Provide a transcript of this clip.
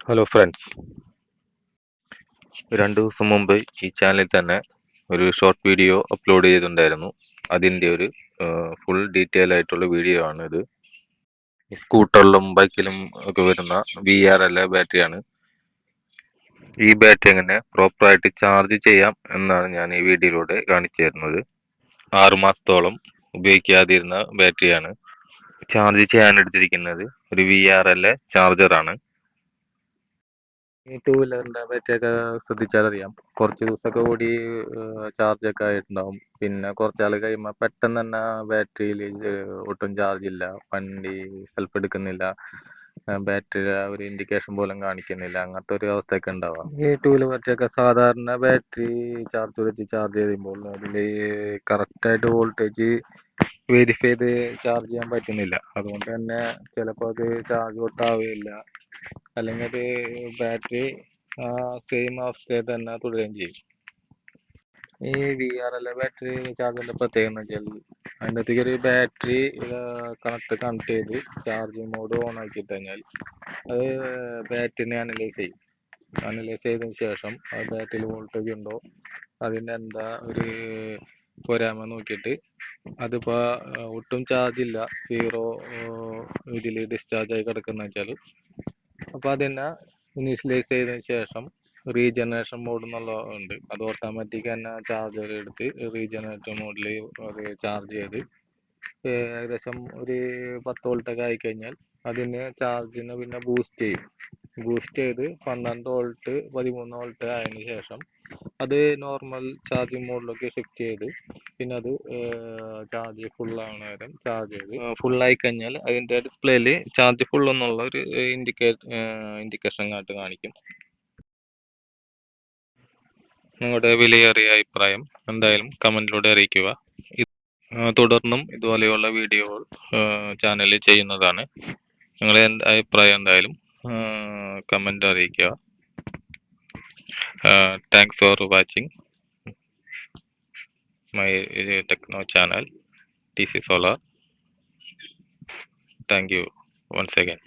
Hello friends, 2 ദിവസം മുമ്പ് ഈ ചാനലിൽ തന്നെ ഒരു ഷോർട്ട് വീഡിയോ അപ്ലോഡ് ചെയ്തിട്ടുണ്ടായിരുന്നു. അതിൻ്റെ ഒരു ഫുൾ ഡീറ്റെയിൽ ആയിട്ടുള്ള വീഡിയോ ആണ് ഇത്. ഈ സ്കൂട്ടറിലും ബൈക്കിലും ഒക്കെ വരുന്ന VRL ബാറ്ററിയാണ്. ഈ ബാറ്ററി എങ്ങനെ പ്രോപ്പറായിട്ട് ചാർജ് ചെയ്യാം എന്നാണ് ഞാൻ ഈ വീഡിയോയിലൂടെ കാണിച്ചു തരുന്നത്. 6 മാസത്തോളം ഉപയോഗിക്കാതിരുന്ന ബാറ്ററിയാണ്. ചാർജ് ചെയ്യാൻ എടുത്തിരിക്കുന്നത് ഒരു VRL ചാർജറാണ്. ഈ ടൂ വീലറിന്റെ ബാറ്ററിയൊക്കെ ശ്രദ്ധിച്ചാൽ അറിയാം, കുറച്ച് ദിവസമൊക്കെ ഓടി ചാർജ് ഒക്കെ ആയിട്ടുണ്ടാവും. പിന്നെ കുറച്ചാൾ കഴിയുമ്പോൾ പെട്ടെന്ന് തന്നെ ബാറ്ററിയിൽ ഒട്ടും ചാർജ് ഇല്ല, വണ്ടി സെൽഫ് എടുക്കുന്നില്ല, ബാറ്ററി ഒരു ഇൻഡിക്കേഷൻ പോലും കാണിക്കുന്നില്ല. അങ്ങനത്തെ ഒരു അവസ്ഥയൊക്കെ ഉണ്ടാവാം. ഈ ടൂ വീലർ ബാറ്ററിയൊക്കെ സാധാരണ ബാറ്ററി ചാർജ് ചെയ്യുമ്പോൾ അതിൽ കറക്റ്റായിട്ട് വോൾട്ടേജ് വെരിഫൈ ചെയ്ത് ചാർജ് ചെയ്യാൻ പറ്റുന്നില്ല. അതുകൊണ്ട് തന്നെ ചിലപ്പോൾ അത് ചാർജ് ഒട്ടാവുകയില്ല, അല്ലെങ്കിൽ അത് ബാറ്ററി സെയിം അവസ്ഥയിൽ തന്നെ തുടരുകയും ചെയ്യും. ഈ VRL ബാറ്ററി ചാർജറിൻ്റെ പ്രത്യേകത എന്ന് വെച്ചാൽ അതിൻ്റെ അകത്തേക്ക് ഒരു ബാറ്ററി കണക്ട് ചെയ്ത് ചാർജിങ് മോഡ് ഓൺ ആക്കി കഴിഞ്ഞാൽ അത് ബാറ്ററിനെ അനലൈസ് ചെയ്തതിന് ശേഷം ആ ബാറ്ററിയിൽ വോൾട്ടേജ് ഉണ്ടോ, അതിൻ്റെ എന്താ ഒരു പോരായ്മ നോക്കിയിട്ട് അതിപ്പോൾ ഒട്ടും ചാർജ് ഇല്ല, സീറോ ഇതിൽ ഡിസ്ചാർജ് ആയി കിടക്കുന്ന വെച്ചാൽ അപ്പോൾ അതിനെ ഇനീഷ്യലൈസ് ചെയ്തതിന് ശേഷം റീജനറേഷൻ മോഡ് എന്നുള്ള ഉണ്ട്. അത് ഓട്ടോമാറ്റിക് തന്നെ ചാർജർ എടുത്ത് റീജനറേറ്റർ മോഡിൽ അത് ചാർജ് ചെയ്ത് ഏകദേശം ഒരു 10 വോൾട്ടൊക്കെ ആയിക്കഴിഞ്ഞാൽ അതിന് ചാർജിനെ പിന്നെ ബൂസ്റ്റ് ചെയ്ത് 12 വോൾട്ട് 13 വോൾട്ട് ആയതിനു ശേഷം അത് നോർമൽ ചാർജിങ് മോഡിലേക്ക് ഷിഫ്റ്റ് ചെയ്ത് പിന്നെ അത് ചാർജ് ഫുൾ ആവണ നേരം ചാർജ് ചെയ്ത് ഫുള്ളായി കഴിഞ്ഞാൽ അതിൻ്റെ ഡിസ്പ്ലേയിൽ ചാർജ് ഫുൾ എന്നുള്ള ഒരു ഇൻഡിക്കേഷൻ കാണിക്കും. നിങ്ങളുടെ വിലയേറിയ അഭിപ്രായം എന്തായാലും കമൻറ്റിലൂടെ അറിയിക്കുക. തുടർന്നും ഇതുപോലെയുള്ള വീഡിയോകൾ ചാനലിൽ ചെയ്യുന്നതാണ്. നിങ്ങളുടെ അഭിപ്രായം എന്തായാലും കമൻറ്റ് അറിയിക്കുക. Thanks for watching my techno channel TC Solar. Thank you once again.